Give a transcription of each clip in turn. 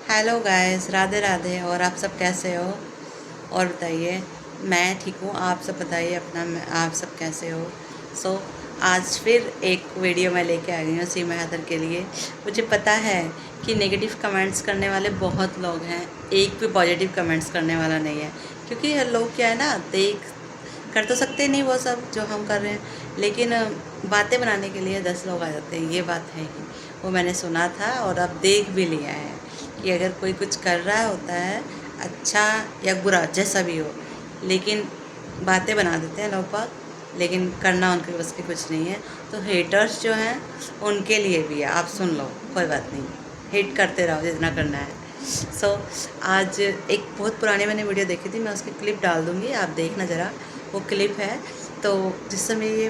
Hello guys, Radhe Radhe. और आप सब कैसे हो? और बताइए। मैं ठीक हूँ, आप सब बताइए अपना। आप सब कैसे हो? आज फिर एक वीडियो मैं लेके आ गई हूँ सीमा हैदर के लिए। मुझे पता है कि नेगेटिव कमेंट्स करने वाले बहुत लोग हैं, एक भी पॉजिटिव कमेंट्स करने वाला नहीं है। क्योंकि लोग क्या है ना, देख कर तो सकते नहीं वो सब जो हम कर रहे हैं, लेकिन बातें बनाने के लिए 10 लोग आ जाते हैं। ये बात है कि वो मैंने सुना था और अब देख भी लिया है कि अगर कोई कुछ कर रहा होता है, अच्छा या बुरा जैसा भी हो, लेकिन बातें बना देते हैं लोग बाग, लेकिन करना उनके बस की कुछ नहीं है। तो हेटर्स जो हैं उनके लिए भी है, आप सुन लो, कोई बात नहीं, हेट करते रहो जितना करना है। आज एक बहुत पुरानी मैंने वीडियो देखी थी, मैं उसकी क्लिप डाल दूँगी, आप देखना ज़रा। वो क्लिप है तो जिस समय ये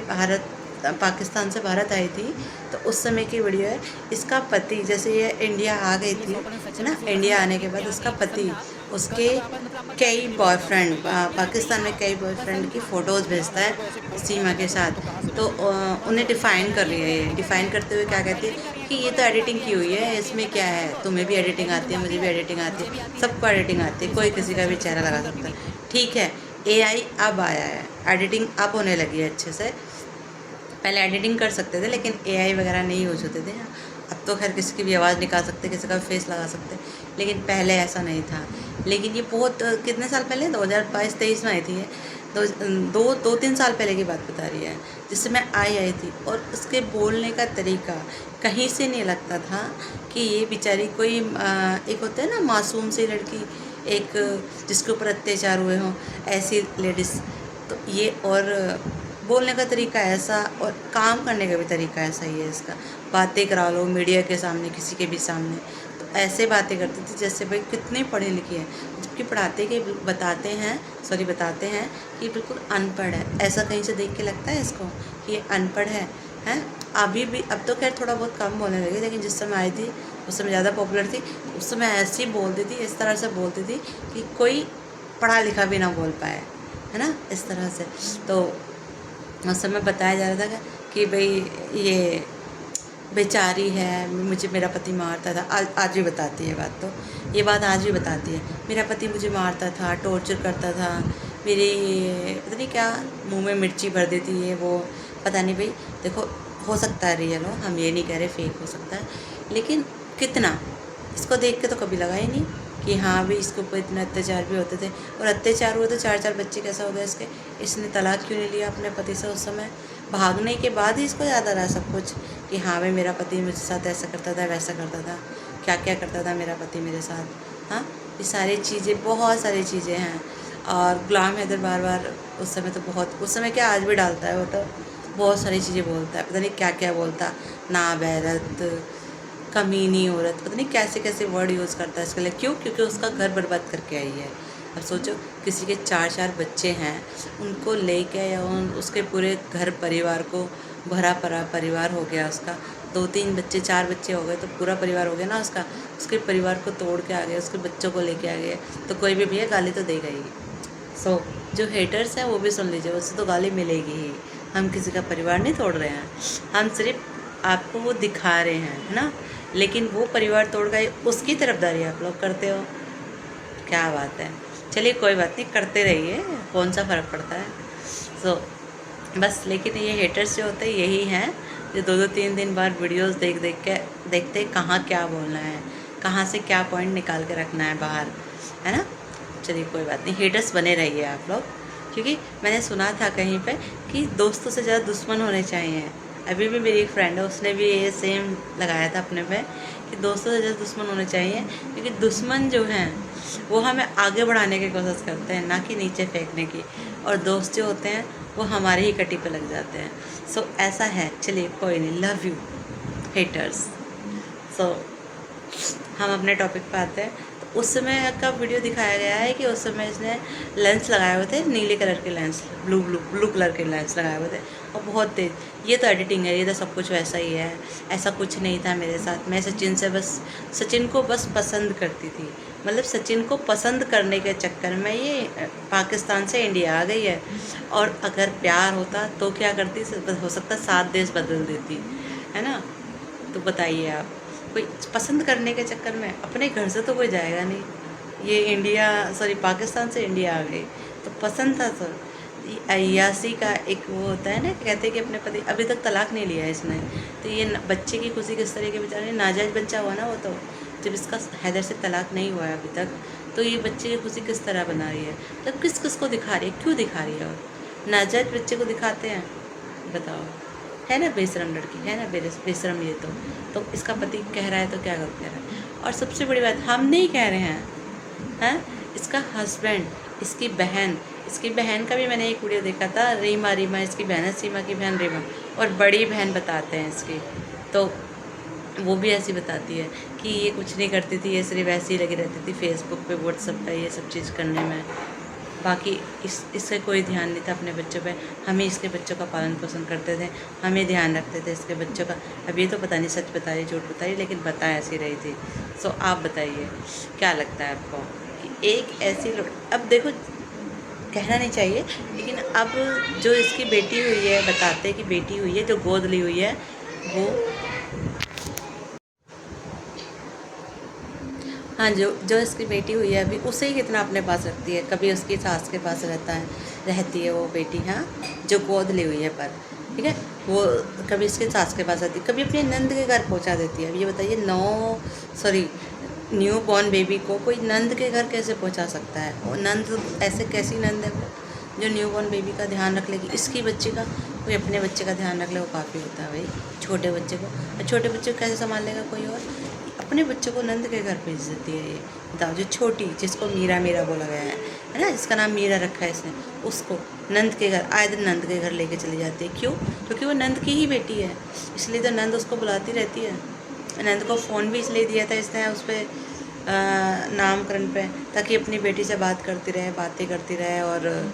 पाकिस्तान से भारत आई थी, तो उस समय की वीडियो है। इसका पति, जैसे ये इंडिया आ गई थी है ना, इंडिया आने के बाद उसका पति उसके कई बॉयफ्रेंड, पाकिस्तान में कई बॉयफ्रेंड की फ़ोटोज़ भेजता है सीमा के साथ। तो उन्हें डिफ़ाइन कर रही है। ये डिफ़ाइन करते हुए क्या कहती है कि ये तो एडिटिंग की हुई है, इसमें क्या है, तुम्हें भी एडिटिंग आती है, मुझे भी एडिटिंग आती है, सबको एडिटिंग आती है, कोई किसी का भी चेहरा लगा सकता है। ठीक है, एआई अब आया है, एडिटिंग अब होने लगी है अच्छे से। पहले एडिटिंग कर सकते थे लेकिन एआई वगैरह नहीं यूज होते थे। अब तो खैर किसी की भी आवाज़ निकाल सकते, किसी का फेस लगा सकते, लेकिन पहले ऐसा नहीं था। लेकिन ये बहुत कितने साल पहले, 2022-23 में आई थी ये। दो दो दो तीन साल पहले की बात बता रही है, जिस समय आई थी। और उसके बोलने का तरीका कहीं से नहीं लगता था कि ये बेचारी कोई एक होता है ना मासूम सी लड़की, एक जिसके ऊपर अत्याचार हुए हों, ऐसी लेडीज़। तो ये, और बोलने का तरीका ऐसा और काम करने का भी तरीका ऐसा ही है इसका। बातें करा लो मीडिया के सामने, किसी के भी सामने, तो ऐसे बातें करती थी जैसे भाई कितनी पढ़ी लिखी है, जबकि पढ़ाते के बताते हैं कि बिल्कुल अनपढ़ है। ऐसा कहीं से देख के लगता है इसको कि ये अनपढ़ है, हैं? अभी भी, अब तो खैर थोड़ा बहुत कम बोलने लगी, लेकिन जिस समय आई थी उस समय ज़्यादा पॉपुलर थी। उस समय ऐसी बोलती थी, इस तरह से बोलती थी कि कोई पढ़ा लिखा भी ना बोल पाए, है ना, इस तरह से। तो उस समय बताया जा रहा था कि भाई ये बेचारी है, मुझे मेरा पति मारता था। आज भी बताती है बात, तो ये बात आज भी बताती है, मेरा पति मुझे मारता था, टॉर्चर करता था, मेरी पता नहीं क्या मुंह में मिर्ची भर देती है वो, पता नहीं भाई। देखो, हो सकता है रियल हो, हम ये नहीं कह रहे फेक हो सकता है, लेकिन कितना, इसको देख के तो कभी लगा ही नहीं कि हाँ भाई इसके ऊपर इतने अत्याचार भी होते थे। और अत्याचार हुए तो 4-4 बच्चे कैसा हो गया इसके। इसने तलाक क्यों नहीं लिया अपने पति से उस समय? भागने के बाद ही इसको याद आ रहा है सब कुछ कि हाँ भाई मेरा पति मुझे साथ ऐसा करता था, वैसा करता था, क्या क्या करता था मेरा पति मेरे साथ। हाँ, ये सारी चीज़ें, बहुत सारी चीज़ें हैं। और गुलाम हैदर बार बार उस समय तो बहुत, उस समय क्या आज भी डालता है वो, तो बहुत सारी चीज़ें बोलता है, पता नहीं क्या क्या बोलता, नाबैरत, कमीनी औरत, पता नहीं कैसे कैसे वर्ड यूज़ करता है इसके लिए। क्यों? क्योंकि उसका घर बर्बाद करके आई है। अब सोचो, किसी के 4-4 बच्चे हैं, उनको लेके, या उसके पूरे घर परिवार को, भरा परा परिवार हो गया उसका, 2-3 बच्चे, 4 बच्चे हो गए तो पूरा परिवार हो गया ना उसका। उसके परिवार को तोड़ के आ गया, उसके बच्चों को लेके आ गया, तो कोई भी भैया गाली तो देगा ही। जो हेटर्स हैं वो भी सुन लीजिए, उससे तो गाली मिलेगी ही। हम किसी का परिवार नहीं तोड़ रहे हैं, हम सिर्फ आपको वो दिखा रहे हैं, है ना। लेकिन वो परिवार तोड़ गए, उसकी तरफदारी आप लोग करते हो, क्या बात है। चलिए कोई बात नहीं, करते रहिए, कौन सा फ़र्क पड़ता है। सो बस, लेकिन ये हेटर्स जो होते हैं यही हैं, जो 2-2 3 दिन बाद वीडियोस देख देख के देखते कहाँ क्या बोलना है, कहाँ से क्या पॉइंट निकाल के रखना है बाहर, है ना। चलिए कोई बात नहीं, हेटर्स बने रहिए आप लोग। क्योंकि मैंने सुना था कहीं पे कि दोस्तों से ज़्यादा दुश्मन होने चाहिए। अभी भी मेरी एक फ्रेंड है, उसने भी ये सेम लगाया था अपने पे कि दोस्तों से ज़्यादा दुश्मन होने चाहिए, क्योंकि दुश्मन जो हैं वो हमें आगे बढ़ाने की कोशिश करते हैं, ना कि नीचे फेंकने की। और दोस्त जो होते हैं वो हमारे ही कटी पे लग जाते हैं। ऐसा है। चलिए कोई नहीं, लव यू हेटर्स। सो हम अपने टॉपिक पे आते हैं। तो उस समय का वीडियो दिखाया गया है कि उस समय इसने लेंस लगाए हुए थे, नीले कलर के lens, blue blue blue colour के लेंस लगाए हुए थे, और बहुत तेज़। ये तो एडिटिंग है, ये तो सब कुछ वैसा ही है, ऐसा कुछ नहीं था मेरे साथ। मैं सचिन को बस पसंद करती थी। मतलब सचिन को पसंद करने के चक्कर में ये पाकिस्तान से इंडिया आ गई है। और अगर प्यार होता तो क्या करती, हो सकता 7 देश बदल देती, है ना। तो बताइए आप, कोई पसंद करने के चक्कर में अपने घर से तो कोई जाएगा नहीं। ये इंडिया सॉरी पाकिस्तान से इंडिया आ गई तो पसंद था। तो अय्यासी का एक वो होता है ना, कहते हैं कि अपने पति, अभी तक तलाक नहीं लिया है इसने, तो ये बच्चे की खुशी किस तरह के, बेचारे नाजायज़ बच्चा हुआ ना वो, तो जब इसका हैदर से तलाक नहीं हुआ है अभी तक, तो ये बच्चे की खुशी किस तरह बना रही है, तो किस किस को दिखा रही है, क्यों दिखा रही है? और नाजायज़ बच्चे को दिखाते हैं, बताओ। है ना बेशरम लड़की, है ना बेशरम ये तो इसका पति कह रहा है तो क्या कह रहा है। और सबसे बड़ी बात, हम नहीं कह रहे हैं, इसका हस्बैंड, इसकी बहन का भी मैंने एक वीडियो देखा था, रीमा इसकी बहन है, सीमा की बहन रीमा, और बड़ी बहन बताते हैं इसकी, तो वो भी ऐसी बताती है कि ये कुछ नहीं करती थी, ये सिर्फ ऐसे ही लगी रहती थी फेसबुक पे व्हाट्सएप पे ये सब चीज़ करने में, बाकी इससे कोई ध्यान नहीं था अपने बच्चों पे। हम ही इसके बच्चों का पालन पोषण करते थे, हम ही ध्यान रखते थे इसके बच्चों का। अब ये तो पता नहीं सच बता रही झूठ बता रही, लेकिन बता ऐसी रही थी। सो आप बताइए क्या लगता है आपको कि एक ऐसी अब देखो कहना नहीं चाहिए, लेकिन अब जो इसकी बेटी हुई है, बताते कि बेटी हुई है, जो गोद ली हुई है वो, हाँ, जो इसकी बेटी हुई है अभी, उसे ही कितना अपने पास रखती है, कभी उसकी सास के पास रहती है वो बेटी, हाँ, जो गोद ली हुई है, पर ठीक है, वो कभी इसके सास के पास रहती है, कभी अपने नंद के घर पहुंचा देती है। अब ये बताइए, न्यू बॉर्न बेबी को कोई नंद के घर कैसे पहुंचा सकता है? वो नंद ऐसे कैसी नंद है वो जो न्यू बॉर्न बेबी का ध्यान रख लेगी? इसकी बच्चे का, कोई अपने बच्चे का ध्यान रख ले, वो काफ़ी होता है भाई। छोटे बच्चे को, और छोटे बच्चे को कैसे संभाल लेगा कोई और? अपने बच्चों को नंद के घर भेज देती है ये, बताओ। जो छोटी, जिसको मीरा बोला गया है ना, जिसका नाम मीरा रखा है इसने, उसको नंद के घर, आए दिन नंद के घर लेके चली जाती है। क्यों? क्योंकि वो नंद की ही बेटी है, इसलिए तो नंद उसको बुलाती रहती है। नंद को फ़ोन भी इसलिए दिया था इसने उस पर नामकरण पे, ताकि अपनी बेटी से बातें करती रहे और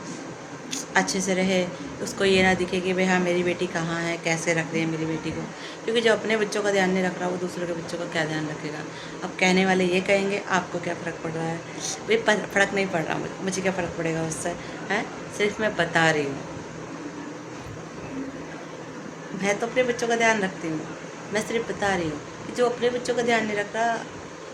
अच्छे से रहे, उसको ये ना दिखे कि भाई हाँ मेरी बेटी कहाँ है, कैसे रख रही है मेरी बेटी को। क्योंकि जो अपने बच्चों का ध्यान नहीं रख रहा, वो दूसरों के बच्चों का क्या ध्यान रखेगा? अब कहने वाले ये कहेंगे आपको क्या फ़र्क पड़ रहा है? भाई फ़र्क नहीं पड़ रहा, मुझे क्या फ़र्क पड़ेगा उससे, हैं? सिर्फ मैं बता रही हूँ, मैं तो अपने बच्चों का ध्यान रखती हूँ, मैं सिर्फ बता रही हूँ कि जो अपने बच्चों का ध्यान नहीं रख रहा,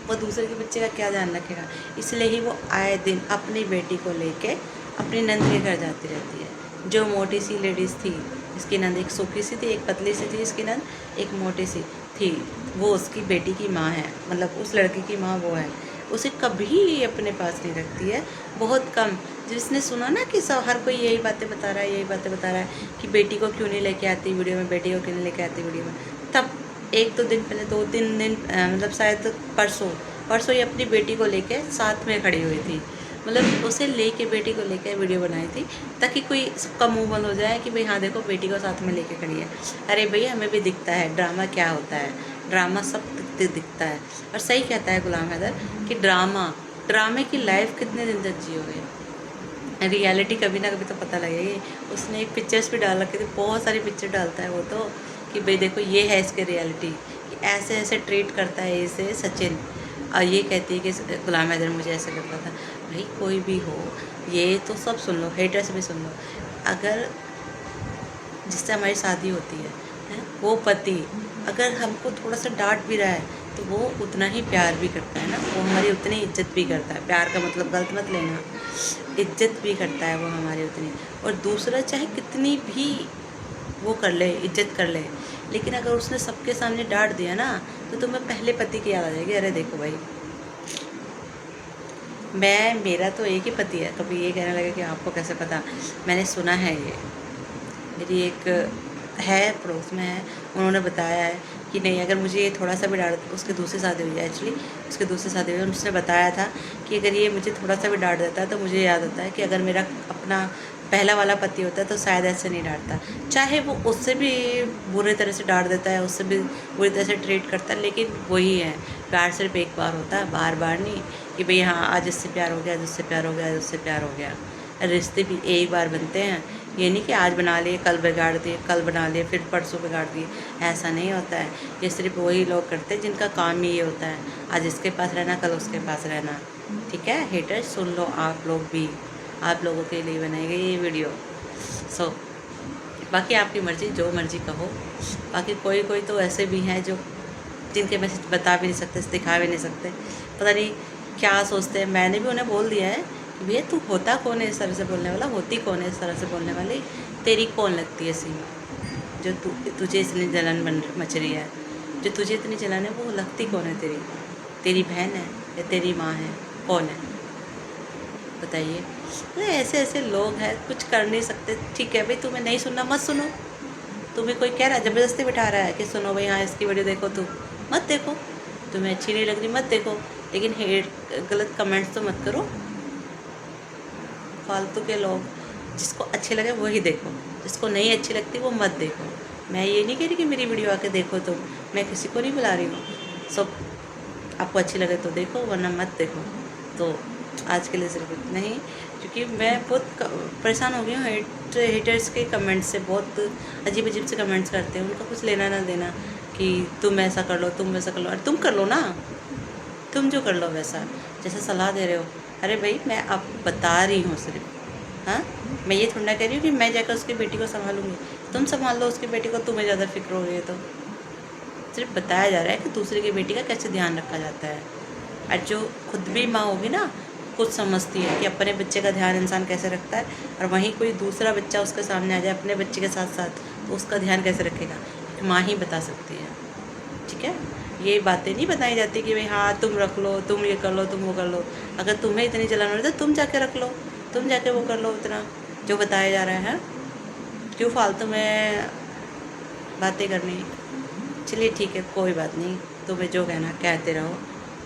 वो दूसरे के बच्चे का क्या ध्यान रखेगा? इसलिए ही वो आए दिन अपनी बेटी को लेके अपनी नंद के घर जाती रहती है। जो मोटी सी लेडीज़ थी, इसकी नंद एक सूखी सी थी, एक पतली सी थी इसकी नंद, एक मोटी सी थी, वो उसकी बेटी की माँ है, मतलब उस लड़की की माँ वो है। उसे कभी अपने पास नहीं रखती है, बहुत कम। जिसने सुना ना कि सब हर कोई यही बातें बता रहा है कि बेटी को क्यों नहीं लेके आती वीडियो में, बेटी को क्यों नहीं लेके आती वीडियो में, तब एक दो दिन पहले, 2-3 दिन, मतलब शायद परसों ही अपनी बेटी को लेके साथ में खड़ी हुई थी, मतलब उसे लेके, बेटी को लेके वीडियो बनाई थी, ताकि कोई सबका मुंह बंद हो जाए कि भाई हाँ देखो बेटी को साथ में लेके खड़ी है। अरे भाई हमें भी दिखता है ड्रामा क्या होता है, ड्रामा सब दिखता है। और सही कहता है गुलाम हैदर कि ड्रामे की लाइफ कितने दिन तक जियोगे, रियलिटी कभी ना कभी तो पता लगेगी। उसने एक पिक्चर्स भी डाल रखी थी, बहुत सारी पिक्चर डालता है वो तो, कि भाई देखो ये है इसके रियलिटी, कि ऐसे ऐसे ट्रीट करता है इसे सचिन, और ये कहती है कि गुलाम हैदर मुझे ऐसे करता था। भाई कोई भी हो, ये तो सब सुन लो, हेटर्स भी सुन लो। अगर जिससे हमारी शादी होती है वो पति अगर हमको थोड़ा सा डांट भी रहा है, तो वो उतना ही प्यार भी करता है ना, वो हमारी उतनी इज्जत भी करता है। प्यार का मतलब गलत मत लेना, इज्जत भी करता है वो हमारी उतनी। और दूसरा चाहे कितनी भी वो कर ले, इज्जत कर ले, लेकिन अगर उसने सबके सामने डांट दिया ना, तो तुम्हें पहले पति की याद आ जाएगी। अरे देखो भाई, मेरा तो एक ही पति है। कभी ये कहने लगे कि आपको कैसे पता, मैंने सुना है, ये मेरी एक है पड़ोस में है, उन्होंने बताया है कि नहीं, अगर मुझे ये थोड़ा सा भी डांट, उसकी दूसरी शादी हुई है एक्चुअली, उसकी दूसरी शादी हुई है, उसने बताया था कि अगर ये मुझे थोड़ा सा भी डांट देता है तो मुझे याद आता है कि अगर मेरा अपना पहला वाला पति होता है तो शायद ऐसे नहीं डांटता। चाहे वो उससे भी बुरी तरह से डांट देता है, उससे भी बुरी तरह से ट्रीट करता है, लेकिन वही है, प्यार सिर्फ एक बार होता है, बार बार नहीं कि भाई हाँ आज इससे प्यार हो गया, आज उससे प्यार हो गया, आज उससे प्यार हो गया। रिश्ते भी एक बार बनते हैं, ये नहीं कि आज बना लिए कल बिगाड़ दिए, कल बना लिए फिर परसों बिगाड़ दिए, ऐसा नहीं होता है। ये सिर्फ वही लोग करते हैं जिनका काम ही ये होता है, आज इसके पास रहना, कल उसके पास रहना। ठीक है हेटर्स, सुन लो आप लोग भी, आप लोगों के लिए बनाई गई ये वीडियो। सो बाकी आपकी मर्ज़ी, जो मर्ज़ी कहो। बाकी कोई कोई तो ऐसे भी हैं जो जिनके मैसेज बता भी नहीं सकते, दिखा भी नहीं सकते, पता नहीं क्या सोचते हैं। मैंने भी उन्हें बोल दिया है कि भैया तू होता कौन है इस तरह से बोलने वाला, होती कौन है इस तरह से बोलने वाली, तेरी कौन लगती है सी जो तुझे इतनी जलन मच रही है, जो तुझे इतनी जलन है वो लगती कौन है तेरी? तेरी बहन है या तेरी माँ है? कौन है बताइए? अरे ऐसे ऐसे लोग हैं, कुछ कर नहीं सकते। ठीक है भाई, तुम्हें नहीं सुनना मत सुनो। तुम्हें कोई कह रहा है, ज़बरदस्ती बिठा रहा है कि सुनो भाई, हाँ इसकी वीडियो देखो, तुम मत देखो। तुम्हें अच्छी नहीं लग रही मत देखो, लेकिन गलत कमेंट्स तो मत करो। फालतू के लोग, जिसको अच्छे लगे वही देखो, जिसको नहीं अच्छी लगती वो मत देखो। मैं ये नहीं कह रही कि मेरी वीडियो आके देखो तुम, मैं किसी को नहीं बुला रही हूँ। सो आपको अच्छी लगे तो देखो, वरना मत देखो। तो आज के लिए सिर्फ इतना ही, क्योंकि मैं बहुत परेशान हो गई हूँ हेटर्स के कमेंट्स से। बहुत अजीब अजीब से कमेंट्स करते हैं, उनका कुछ लेना ना देना कि तुम ऐसा कर लो, तुम वैसा कर लो। अरे तुम कर लो ना, तुम जो कर लो वैसा, जैसे सलाह दे रहे हो। अरे भाई मैं आप बता रही हूँ सिर्फ, हाँ मैं ये थोड़ा कह रही हूँ कि मैं जाकर उसकी बेटी को संभालूंगी। तुम संभाल लो उसकी बेटी को, तुम्हें ज़्यादा फिक्र हो रही है तो। सिर्फ बताया जा रहा है कि दूसरे की बेटी का कैसे ध्यान रखा जाता है। और जो खुद भी माँ होगी ना, कुछ समझती है कि अपने बच्चे का ध्यान इंसान कैसे रखता है, और वहीं कोई दूसरा बच्चा उसके सामने आ जाए अपने बच्चे के साथ साथ, तो उसका ध्यान कैसे रखेगा, माँ ही बता सकती है। ठीक है, ये बातें नहीं बताई जाती कि भाई हाँ तुम रख लो, तुम ये कर लो, तुम वो कर लो। अगर तुम्हें इतनी जलन हो रही है तो तुम जाके रख लो, तुम जाके वो कर लो, इतना जो बताया जा रहा है। क्यों फालतू में बातें करनी? चलिए ठीक है, कोई बात नहीं, तुम्हें जो कहना कहते रहो।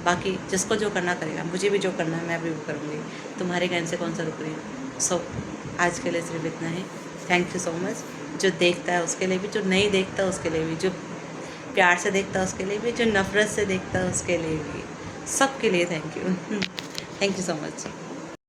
बाकी जिसको जो करना करेगा, मुझे भी जो करना है मैं भी वो करूँगी। तुम्हारे कहने से कौन सा रुक रही हूँ। सो आज के लिए सिर्फ इतना ही। Thank you so much. जो देखता है उसके लिए भी, जो नहीं देखता उसके लिए भी, जो प्यार से देखता है उसके लिए भी, जो नफ़रत से देखता है उसके लिए भी, सबके लिए thank you. Thank you so much.